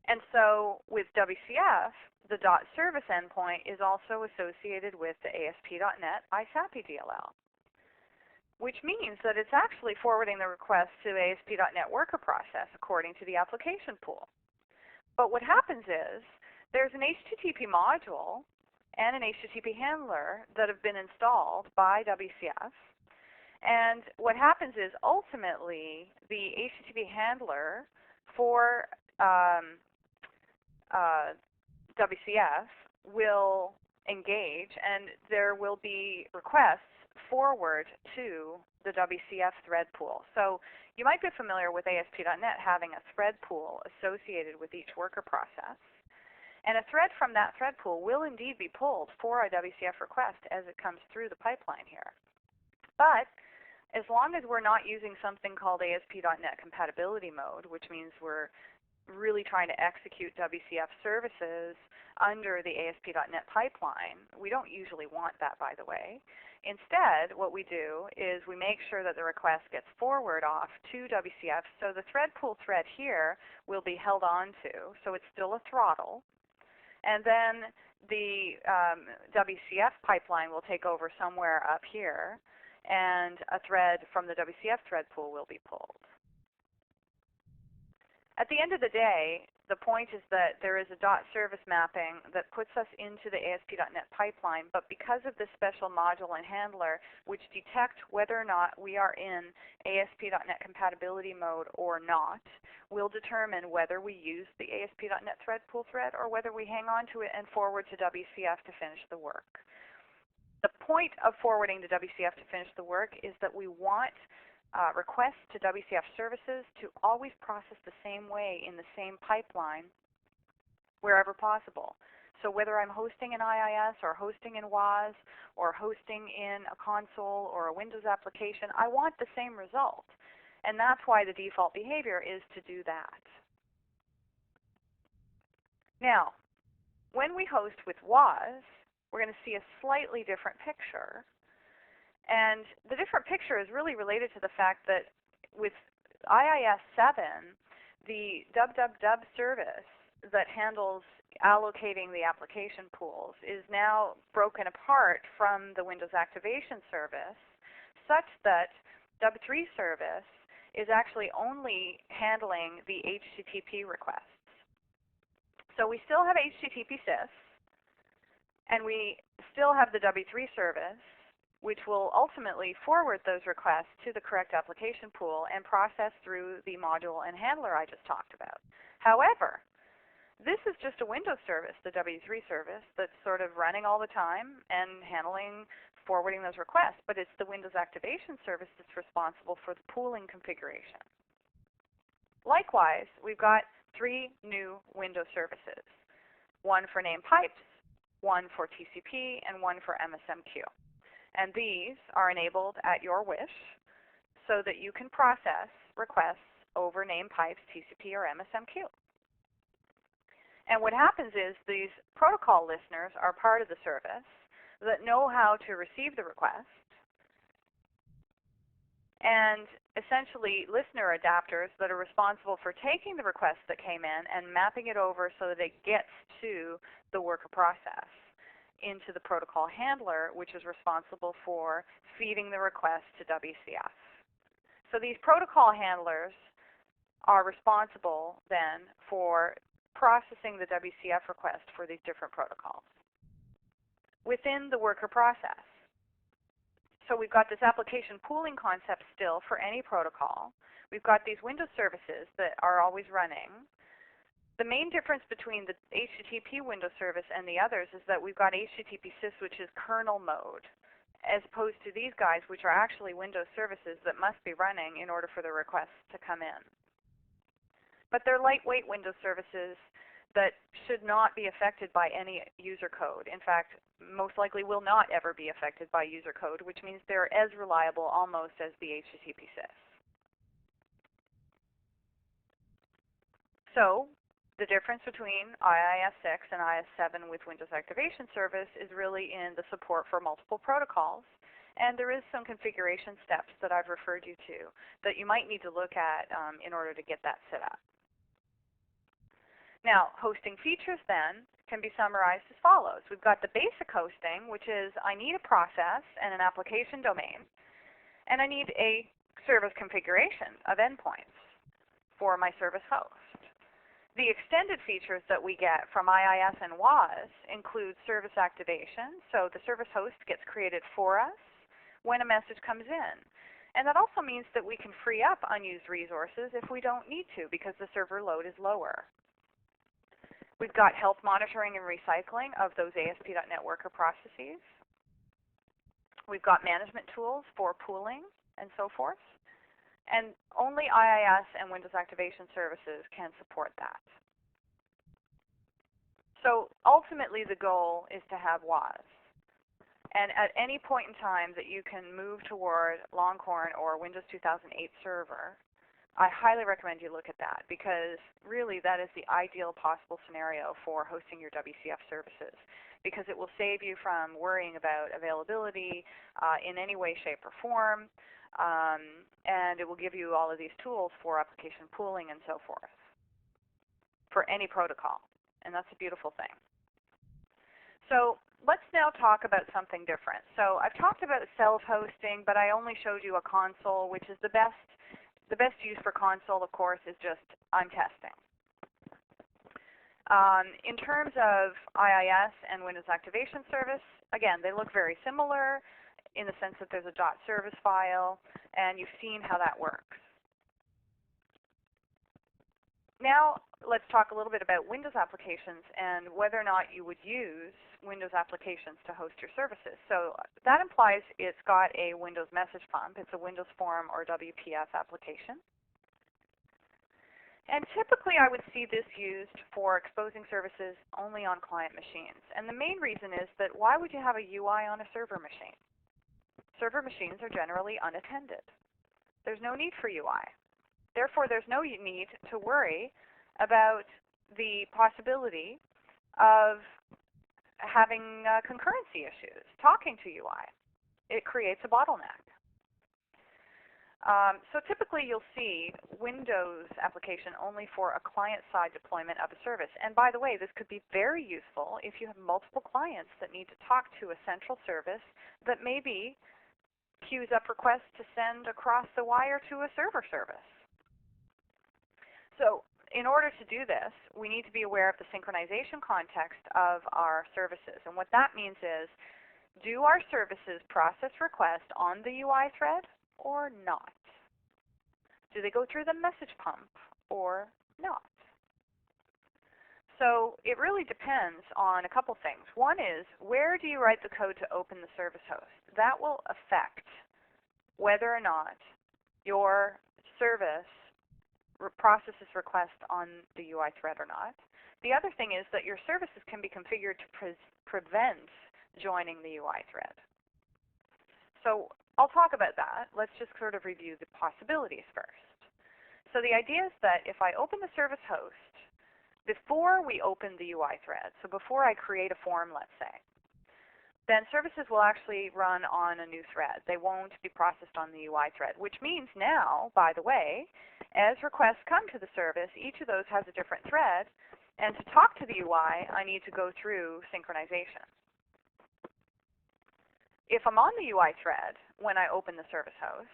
S2: And so with WCF, the .service endpoint is also associated with the ASP.NET ISAPI DLL, which means that it's actually forwarding the request to ASP.NET worker process according to the application pool. But what happens is there's an HTTP module and an HTTP handler that have been installed by WCF. And what happens is ultimately the HTTP handler for WCF will engage, and there will be requests forward to the WCF thread pool. So you might be familiar with ASP.NET having a thread pool associated with each worker process. And a thread from that thread pool will indeed be pulled for a WCF request as it comes through the pipeline here. But as long as we're not using something called ASP.NET compatibility mode, which means we're really trying to execute WCF services under the ASP.NET pipeline. We don't usually want that, by the way. Instead, what we do is we make sure that the request gets forward off to WCF, so the thread pool thread here will be held on to, so it's still a throttle. And then the WCF pipeline will take over somewhere up here, and a thread from the WCF thread pool will be pulled. At the end of the day, the point is that there is a .service mapping that puts us into the ASP.NET pipeline, but because of this special module and handler, which detect whether or not we are in ASP.NET compatibility mode or not, will determine whether we use the ASP.NET thread pool thread or whether we hang on to it and forward to WCF to finish the work. The point of forwarding to WCF to finish the work is that we want requests to WCF services to always process the same way in the same pipeline wherever possible. So whether I'm hosting in IIS or hosting in WAS or hosting in a console or a Windows application, I want the same result. And that's why the default behavior is to do that. Now, when we host with WAS, we're going to see a slightly different picture. And the different picture is really related to the fact that with IIS 7, the www service that handles allocating the application pools is now broken apart from the Windows Activation Service, such that W3 service is actually only handling the HTTP requests. So we still have HTTP sys, and we still have the W3 service, which will ultimately forward those requests to the correct application pool and process through the module and handler I just talked about. However, this is just a Windows service, the W3 service, that's sort of running all the time and handling, forwarding those requests, but it's the Windows Activation Service that's responsible for the pooling configuration. Likewise, we've got 3 new Windows services, one for name pipes, one for TCP, and one for MSMQ. And these are enabled at your wish so that you can process requests over name pipes, TCP, or MSMQ. And what happens is these protocol listeners are part of the service that know how to receive the request, and essentially listener adapters that are responsible for taking the request that came in and mapping it over so that it gets to the worker process into the protocol handler, which is responsible for feeding the request to WCF. So these protocol handlers are responsible then for processing the WCF request for these different protocols within the worker process. So we've got this application pooling concept still for any protocol. we've got these Windows services that are always running. The main difference between the HTTP Windows service and the others is that we've got HTTP sys, which is kernel mode, as opposed to these guys, which are actually Windows services that must be running in order for the requests to come in. But they're lightweight Windows services that should not be affected by any user code. In fact, most likely will not ever be affected by user code, which means they're as reliable almost as the HTTP sys. So the difference between IIS-6 and IIS-7 with Windows Activation Service is really in the support for multiple protocols. And there is some configuration steps that I've referred you to that you might need to look at in order to get that set up. Now, hosting features then can be summarized as follows. We've got the basic hosting, which is I need a process and an application domain, and I need a service configuration of endpoints for my service host. The extended features that we get from IIS and WAS include service activation, so the service host gets created for us when a message comes in. And that also means that we can free up unused resources if we don't need to because the server load is lower. We've got health monitoring and recycling of those ASP.NET Worker processes. We've got management tools for pooling and so forth. And only IIS and Windows Activation Services can support that. So ultimately the goal is to have WAS. And at any point in time that you can move toward Longhorn or Windows 2008 Server, I highly recommend you look at that because really that is the ideal possible scenario for hosting your WCF services because it will save you from worrying about availability in any way, shape, or form. And it will give you all of these tools for application pooling and so forth for any protocol. And that's a beautiful thing. So let's now talk about something different. So I've talked about self-hosting, but I only showed you a console, which is the best use for console, of course, is just I'm testing. In terms of IIS and Windows Activation Service, again, they look very similar in the sense that there's a .service file, and you've seen how that works. Now, let's talk a little bit about Windows applications and whether or not you would use Windows applications to host your services. So that implies it's got a Windows message pump. It's a Windows Form or WPF application. And typically, I would see this used for exposing services only on client machines. And the main reason is that why would you have a UI on a server machine? Server machines are generally unattended. There's no need for UI. Therefore, there's no need to worry about the possibility of having concurrency issues, talking to UI. It creates a bottleneck. So typically, you'll see Windows application only for a client-side deployment of a service. And by the way, this could be very useful if you have multiple clients that need to talk to a central service that maybe queues up requests to send across the wire to a server service. So in order to do this, we need to be aware of the synchronization context of our services. And what that means is, do our services process requests on the UI thread or not? Do they go through the message pump or not? So it really depends on a couple things. One is, where do you write the code to open the service host? That will affect whether or not your service processes requests on the UI thread or not. The other thing is that your services can be configured to prevent joining the UI thread. So I'll talk about that. Let's just sort of review the possibilities first. So the idea is that if I open the service host, before we open the UI thread, so before I create a form, let's say, then services will actually run on a new thread. They won't be processed on the UI thread, which means now, by the way, as requests come to the service, each of those has a different thread, and to talk to the UI, I need to go through synchronization. If I'm on the UI thread when I open the service host,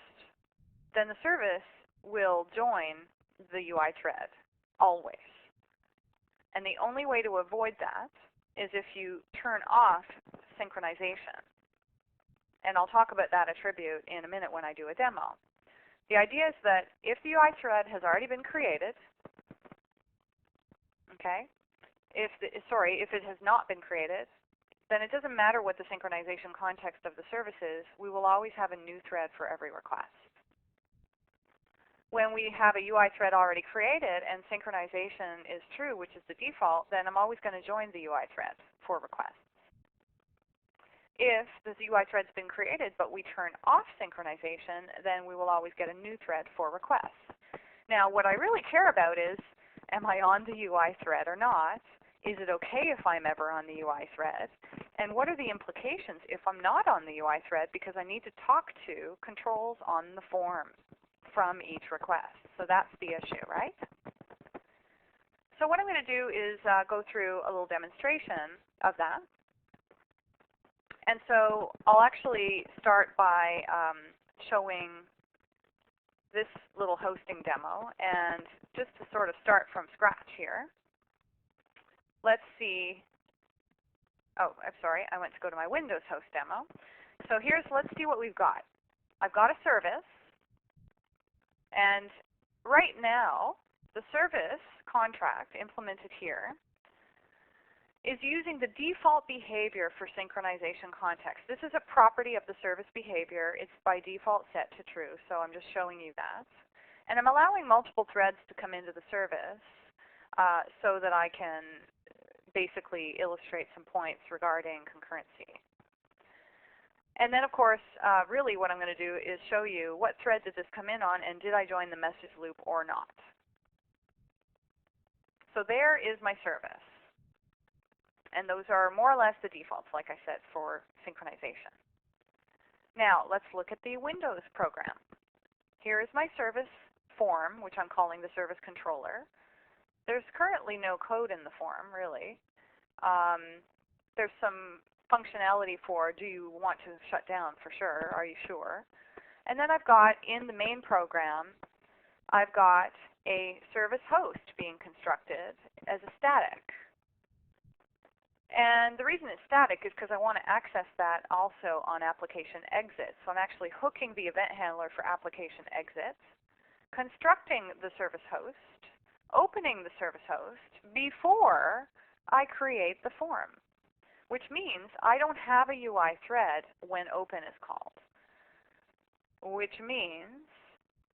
S2: then the service will join the UI thread always. And the only way to avoid that is if you turn off synchronization. And I'll talk about that attribute in a minute when I do a demo. The idea is that if the UI thread has already been created, okay, if it has not been created, then it doesn't matter what the synchronization context of the service is, we will always have a new thread for every request. When we have a UI thread already created and synchronization is true, which is the default, then I'm always going to join the UI thread for requests. If the UI thread's been created but we turn off synchronization, then we will always get a new thread for requests. Now, what I really care about is, am I on the UI thread or not? Is it okay if I'm ever on the UI thread? And what are the implications if I'm not on the UI thread because I need to talk to controls on the form from each request? So that's the issue, right? So what I'm going to do is go through a little demonstration of that. And so I'll actually start by showing this little hosting demo. And just to sort of start from scratch here, let's see. Oh, I'm sorry. I went to go to my Windows host demo. So let's see what we've got. I've got a service. And right now, the service contract implemented here is using the default behavior for synchronization context. This is a property of the service behavior. It's by default set to true, so I'm just showing you that. And I'm allowing multiple threads to come into the service so that I can basically illustrate some points regarding concurrency. And then, of course, really what I'm going to do is show you what thread did this come in on and did I join the message loop or not. So there is my service. And those are more or less the defaults, like I said, for synchronization. Now, let's look at the Windows program. Here is my service form, which I'm calling the service controller. There's currently no code in the form, really. There's some functionality for, do you want to shut down for sure? Are you sure? And then I've got, in the main program, I've got a service host being constructed as a static. And the reason it's static is because I want to access that also on application exit. So I'm actually hooking the event handler for application exit, constructing the service host, opening the service host before I create the form, which means I don't have a UI thread when open is called, which means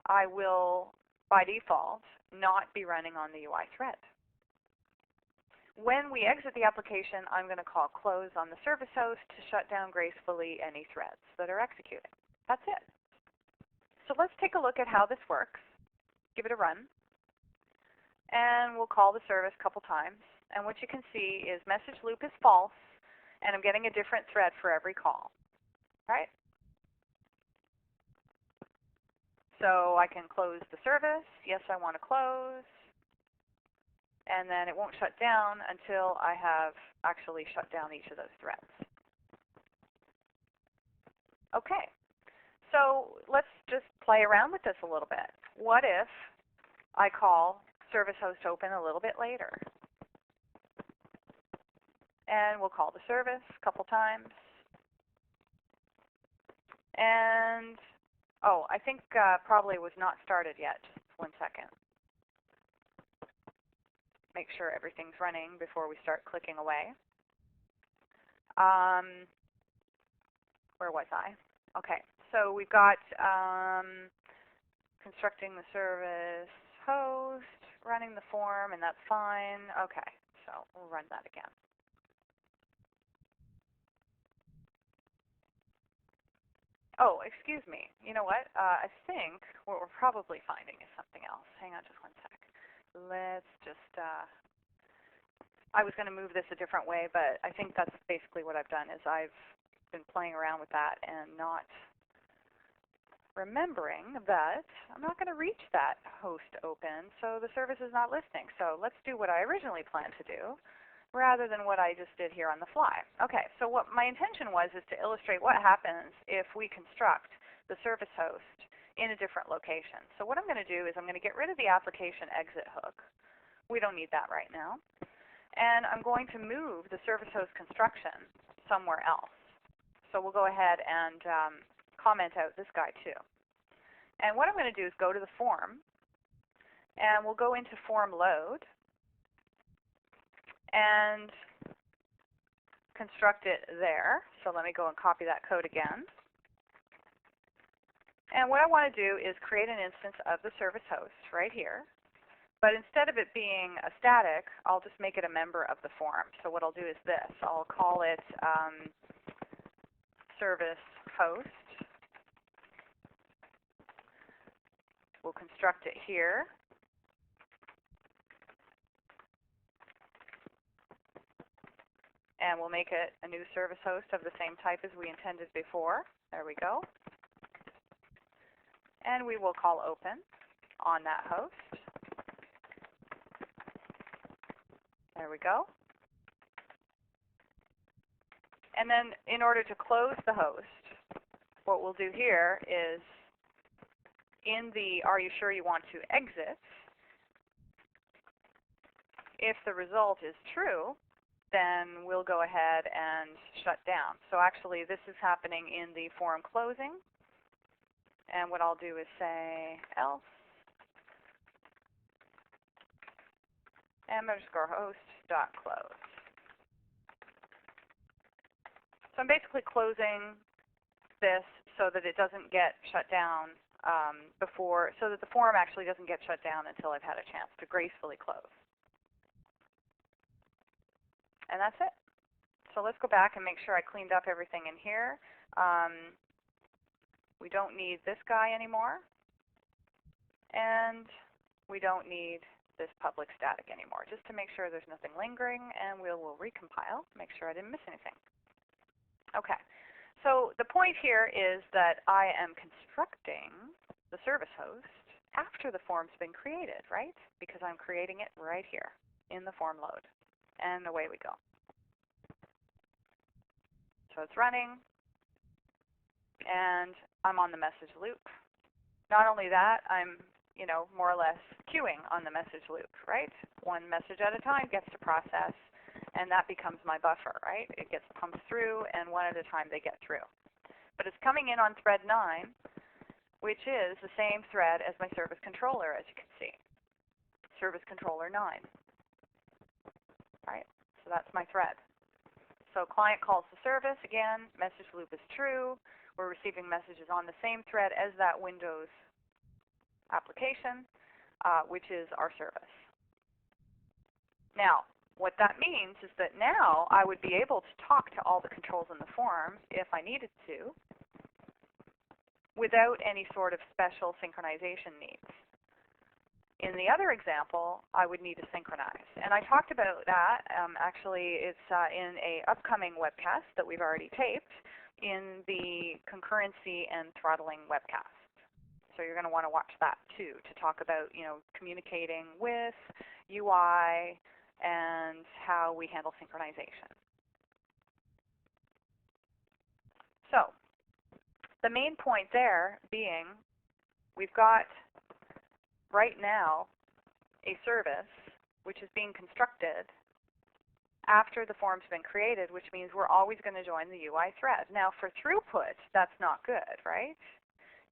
S2: I will, by default, not be running on the UI thread. When we exit the application, I'm going to call close on the service host to shut down gracefully any threads that are executing. That's it. So let's take a look at how this works. Give it a run. And we'll call the service a couple times. And what you can see is message loop is false, and I'm getting a different thread for every call. Right? So I can close the service. Yes, I want to close. And then it won't shut down until I have actually shut down each of those threads. Okay, so let's just play around with this a little bit. What if I call service host open a little bit later? And we'll call the service a couple times. And, oh, I think probably was not started yet. Just 1 second. Make sure everything's running before we start clicking away. Where was I? Okay, so we've got constructing the service host, running the form, and that's fine. Okay, so we'll run that again. Oh, excuse me. You know what? I think what we're probably finding is something else. Hang on just 1 sec. Let's just, I was going to move this a different way, but I think that's basically what I've done is I've been playing around with that and not remembering that I'm not going to reach that host open, so the service is not listening. So let's do what I originally planned to do rather than what I just did here on the fly. Okay, so what my intention was is to illustrate what happens if we construct the service host in a different location. So what I'm going to do is I'm going to get rid of the application exit hook. We don't need that right now. And I'm going to move the service host construction somewhere else. So we'll go ahead and comment out this guy too. And what I'm going to do is go to the form, and we'll go into form load and construct it there. So let me go and copy that code again. And what I want to do is create an instance of the service host right here. But instead of it being a static, I'll just make it a member of the form. So what I'll do is this. I'll call it service host. We'll construct it here. And we'll make it a new service host of the same type as we intended before. There we go. And we will call open on that host. There we go. And then in order to close the host, what we'll do here is in the are you sure you want to exit, if the result is true, then we'll go ahead and shut down. So actually this is happening in the form closing. And what I'll do is say else m_host.close. So I'm basically closing this so that it doesn't get shut down so that the form actually doesn't get shut down until I've had a chance to gracefully close. And that's it. So let's go back and make sure I cleaned up everything in here. We don't need this guy anymore. And we don't need this public static anymore, just to make sure there's nothing lingering, and we'll recompile, make sure I didn't miss anything. Okay, so the point here is that I am constructing the service host after the form's been created, right? Because I'm creating it right here in the form load. And away we go. So it's running, and I'm on the message loop. Not only that, I'm more or less queuing on the message loop, right? One message at a time gets to process, and that becomes my buffer, right? It gets pumped through, and one at a time they get through. But it's coming in on thread 9, which is the same thread as my service controller, as you can see. Service controller 9. Right? So that's my thread. So client calls the service, again, message loop is true. We're receiving messages on the same thread as that Windows application, which is our service. Now, what that means is that now I would be able to talk to all the controls in the form if I needed to without any sort of special synchronization needs. In the other example, I would need to synchronize. And I talked about that. Actually, it's in an upcoming webcast that we've already taped in the concurrency and throttling webcast. So you're going to want to watch that too to talk about, communicating with UI and how we handle synchronization. So the main point there being we've got right now a service which is being constructed after the form's been created, which means we're always going to join the UI thread. Now for throughput, that's not good, right?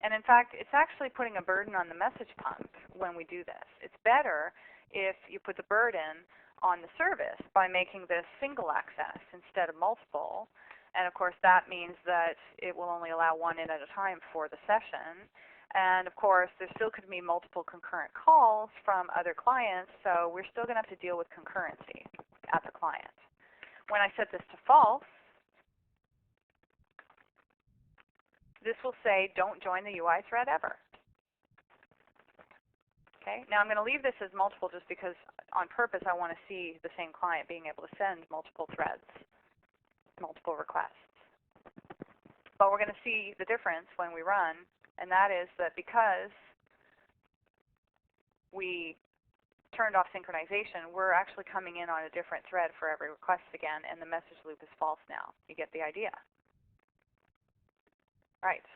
S2: And in fact, it's actually putting a burden on the message pump when we do this. It's better if you put the burden on the service by making this single access instead of multiple. And of course, that means that it will only allow one in at a time for the session. And of course, there still could be multiple concurrent calls from other clients, so we're still going to have to deal with concurrency at the client. When I set this to false, this will say, don't join the UI thread ever. Okay. Now I'm going to leave this as multiple just because on purpose I want to see the same client being able to send multiple threads, multiple requests. But we're going to see the difference when we run, and that is that because we turned off synchronization, we're actually coming in on a different thread for every request again, and the message loop is false now. You get the idea? Right.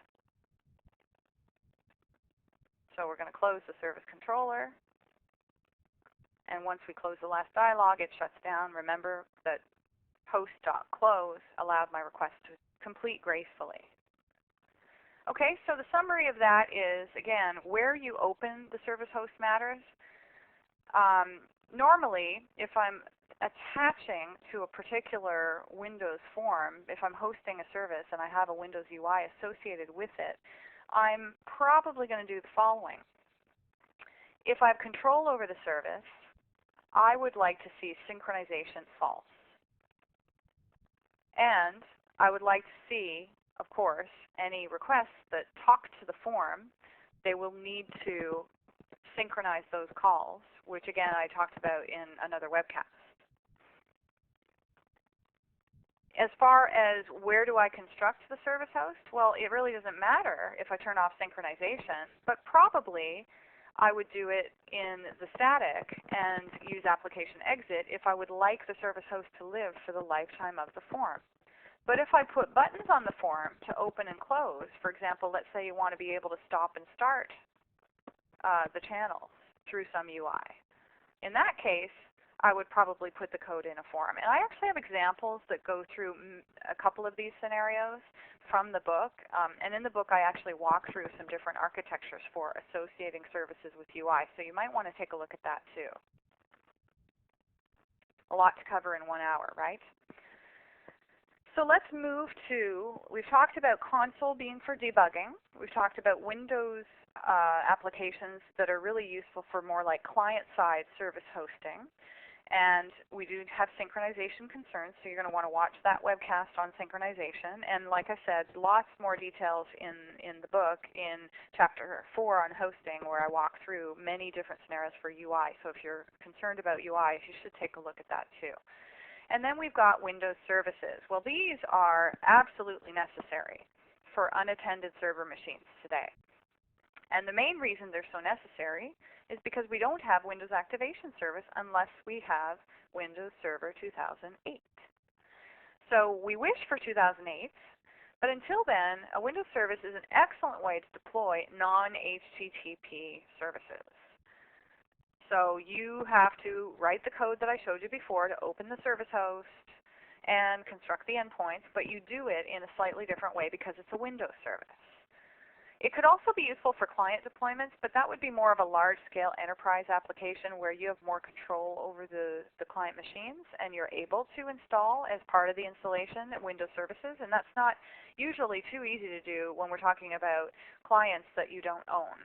S2: So we're going to close the service controller. And once we close the last dialog, it shuts down. Remember that host.close allowed my request to complete gracefully. Okay, so the summary of that is, again, where you open the service host matters. Normally, if I'm attaching to a particular Windows form, if I'm hosting a service and I have a Windows UI associated with it, I'm probably going to do the following. If I have control over the service, I would like to see synchronization false. And I would like to see, of course, any requests that talk to the form. They will need to synchronize those calls, which again I talked about in another webcast. As far as where do I construct the service host, well, it really doesn't matter if I turn off synchronization, but probably I would do it in the static and use application exit if I would like the service host to live for the lifetime of the form. But if I put buttons on the form to open and close, for example, let's say you want to be able to stop and start the channels through some UI. In that case, I would probably put the code in a form. And I actually have examples that go through a couple of these scenarios from the book. And in the book, I actually walk through some different architectures for associating services with UI. So you might want to take a look at that too. A lot to cover in 1 hour, right? So let's move to, we've talked about console being for debugging. We've talked about Windows applications that are really useful for more like client-side service hosting. And we do have synchronization concerns, so you're going to want to watch that webcast on synchronization. And like I said, lots more details in the book in Chapter 4 on hosting, where I walk through many different scenarios for UI. So if you're concerned about UI, you should take a look at that too. And then we've got Windows services. Well, these are absolutely necessary for unattended server machines today. And the main reason they're so necessary is because we don't have Windows Activation Service unless we have Windows Server 2008. So we wish for 2008, but until then, a Windows service is an excellent way to deploy non-HTTP services. So you have to write the code that I showed you before to open the service host and construct the endpoints, but you do it in a slightly different way because it's a Windows service. It could also be useful for client deployments, but that would be more of a large-scale enterprise application where you have more control over the client machines and you're able to install as part of the installation Windows services, and that's not usually too easy to do when we're talking about clients that you don't own.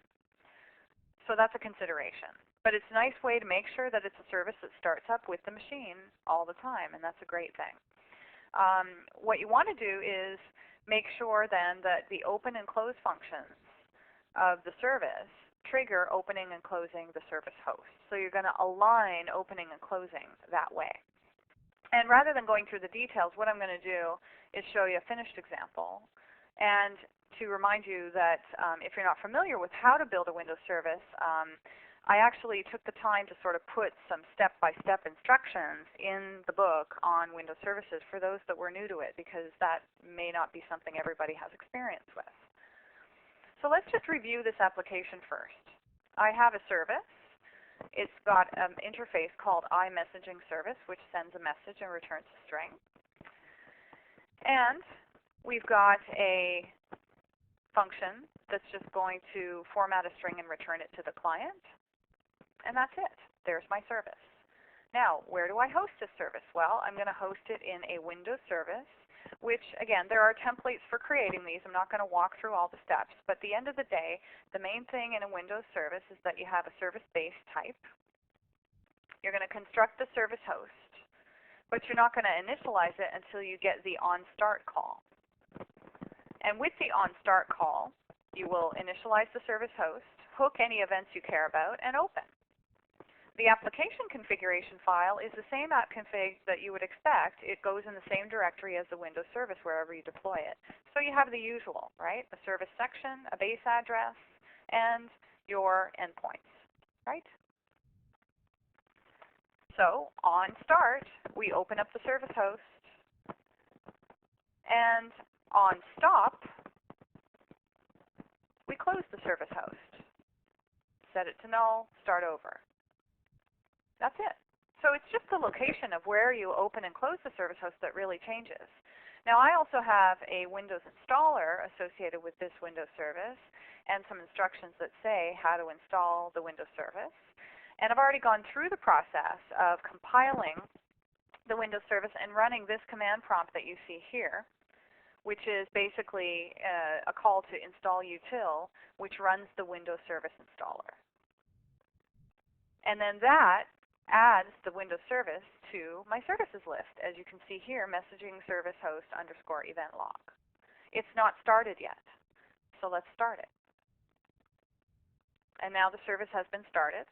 S2: So that's a consideration. But it's a nice way to make sure that it's a service that starts up with the machine all the time, and that's a great thing. What you want to do is make sure then that the open and close functions of the service trigger opening and closing the service host. So you're going to align opening and closing that way. And rather than going through the details, what I'm going to do is show you a finished example. And to remind you that if you're not familiar with how to build a Windows service, I actually took the time to sort of put some step-by-step instructions in the book on Windows services for those that were new to it, because that may not be something everybody has experience with. So let's just review this application first. I have a service. It's got an interface called iMessaging service, which sends a message and returns a string. And we've got a function that's just going to format a string and return it to the client. And that's it. There's my service. Now, where do I host this service? Well, I'm going to host it in a Windows service, which, again, there are templates for creating these. I'm not going to walk through all the steps. But at the end of the day, the main thing in a Windows service is that you have a service-based type. You're going to construct the service host, but you're not going to initialize it until you get the onStart call. And with the onStart call, you will initialize the service host, hook any events you care about, and open. The application configuration file is the same app config that you would expect. It goes in the same directory as the Windows service wherever you deploy it. So you have the usual, right? A service section, a base address, and your endpoints, right? So on start, we open up the service host, and on stop, we close the service host. Set it to null, start over. That's it. So it's just the location of where you open and close the service host that really changes. Now I also have a Windows installer associated with this Windows service and some instructions that say how to install the Windows service. And I've already gone through the process of compiling the Windows service and running this command prompt that you see here, which is basically a call to install util, which runs the Windows Service installer. And then that adds the Windows Service to my services list. As you can see here, messaging service host _ event log. It's not started yet, so let's start it. And now the service has been started.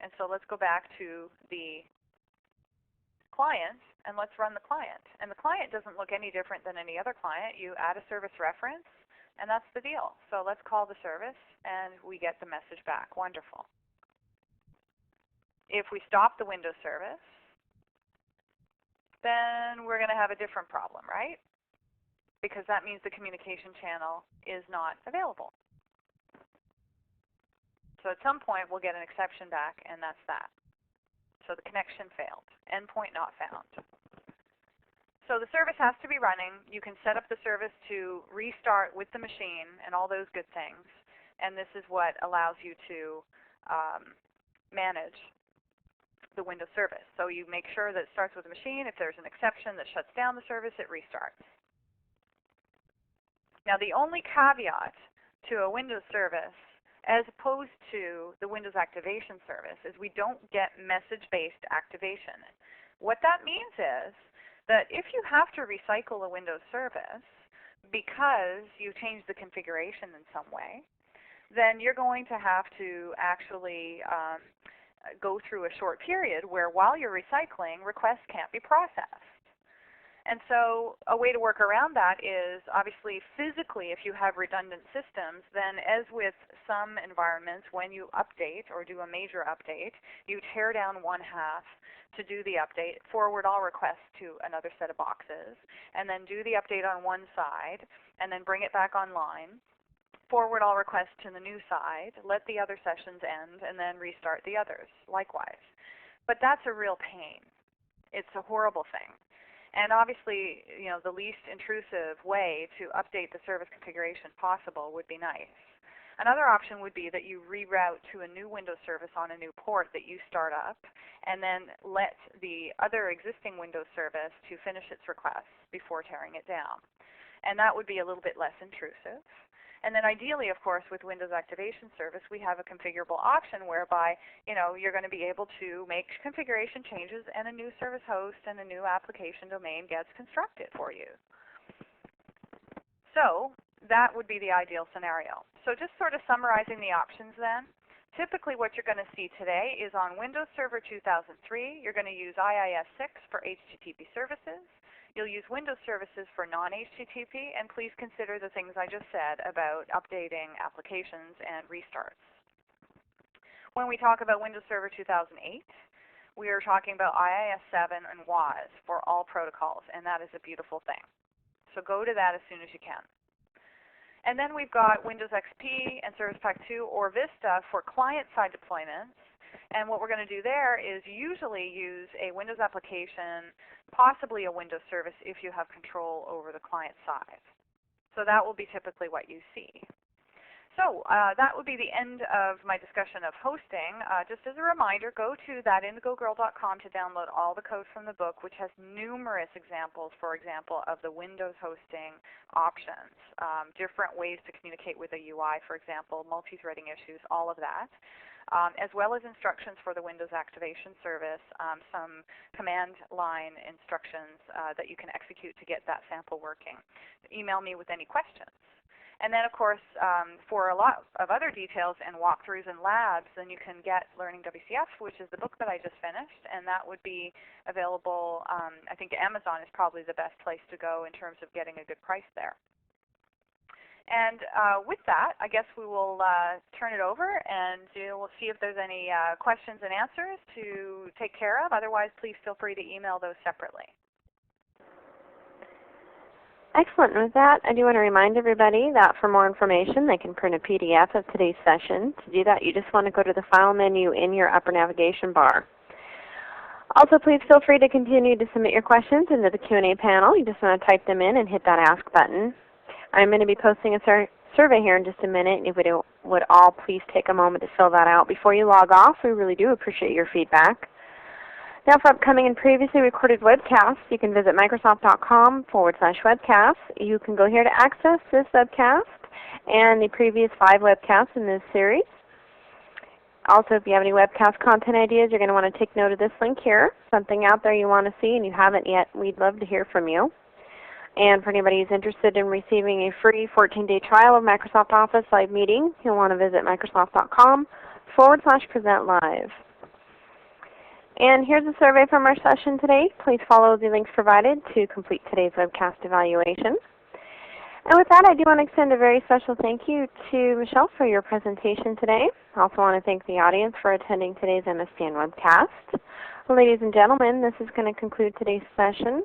S2: And so let's go back to the client, and let's run the client. And the client doesn't look any different than any other client. You add a service reference, and that's the deal. So let's call the service, and we get the message back. Wonderful. If we stop the Windows service, then we're going to have a different problem, right? Because that means the communication channel is not available. So at some point, we'll get an exception back, and that's that. So the connection failed. Endpoint not found. So the service has to be running. You can set up the service to restart with the machine and all those good things. And this is what allows you to manage the Windows service. So you make sure that it starts with the machine. If there's an exception that shuts down the service, it restarts. Now the only caveat to a Windows service as opposed to the Windows Activation Service is we don't get message-based activation. What that means is that if you have to recycle a Windows service because you changed the configuration in some way, then you're going to have to actually go through a short period where while you're recycling, requests can't be processed. And so a way to work around that is obviously physically, if you have redundant systems, then as with some environments, when you update or do a major update, you tear down one half to do the update, forward all requests to another set of boxes, and then do the update on one side, and then bring it back online, forward all requests to the new side, let the other sessions end, and then restart the others likewise. But that's a real pain. It's a horrible thing. And obviously, you know, the least intrusive way to update the service configuration possible would be nice. Another option would be that you reroute to a new Windows service on a new port that you start up, and then let the other existing Windows service to finish its requests before tearing it down. And that would be a little bit less intrusive. And then ideally, of course, with Windows Activation Service, we have a configurable option whereby, you know, you're going to be able to make configuration changes and a new service host and a new application domain gets constructed for you. So that would be the ideal scenario. So just sort of summarizing the options then, typically what you're going to see today is on Windows Server 2003, you're going to use IIS-6 for HTTP services. You'll use Windows services for non-HTTP, and please consider the things I just said about updating applications and restarts. When we talk about Windows Server 2008, we are talking about IIS-7 and WAS for all protocols, and that is a beautiful thing. So go to that as soon as you can. And then we've got Windows XP and Service Pack 2 or Vista for client-side deployments. And what we're going to do there is usually use a Windows application, possibly a Windows service if you have control over the client side. So that will be typically what you see. So that would be the end of my discussion of hosting. Just as a reminder, go to thatindigogirl.com to download all the code from the book, which has numerous examples, for example, of the Windows hosting options, different ways to communicate with a UI, for example, multi-threading issues, all of that. As well as instructions for the Windows Activation Service, some command line instructions that you can execute to get that sample working. Email me with any questions. And then, of course, for a lot of other details and walkthroughs and labs, then you can get Learning WCF, which is the book that I just finished, and that would be available. I think Amazon is probably the best place to go in terms of getting a good price there. And with that, I guess we will turn it over, and we'll see if there's any questions and answers to take care of. Otherwise, please feel free to email those separately.
S1: Excellent. And with that, I do want to remind everybody that for more information, they can print a PDF of today's session. To do that, you just want to go to the File menu in your upper navigation bar. Also, please feel free to continue to submit your questions into the Q&A panel. You just want to type them in and hit that Ask button. I'm going to be posting a survey here in just a minute, and if we would all please take a moment to fill that out before you log off. We really do appreciate your feedback. Now for upcoming and previously recorded webcasts, you can visit Microsoft.com/webcasts. You can go here to access this webcast and the previous 5 webcasts in this series. Also, if you have any webcast content ideas, you're going to want to take note of this link here. Something out there you want to see and you haven't yet, we'd love to hear from you. And for anybody who's interested in receiving a free 14-day trial of Microsoft Office Live Meeting, you'll want to visit Microsoft.com/presentlive. And here's a survey from our session today. Please follow the links provided to complete today's webcast evaluation. And with that, I do want to extend a very special thank you to Michelle for your presentation today. I also want to thank the audience for attending today's MSDN webcast. Well, ladies and gentlemen, this is going to conclude today's session.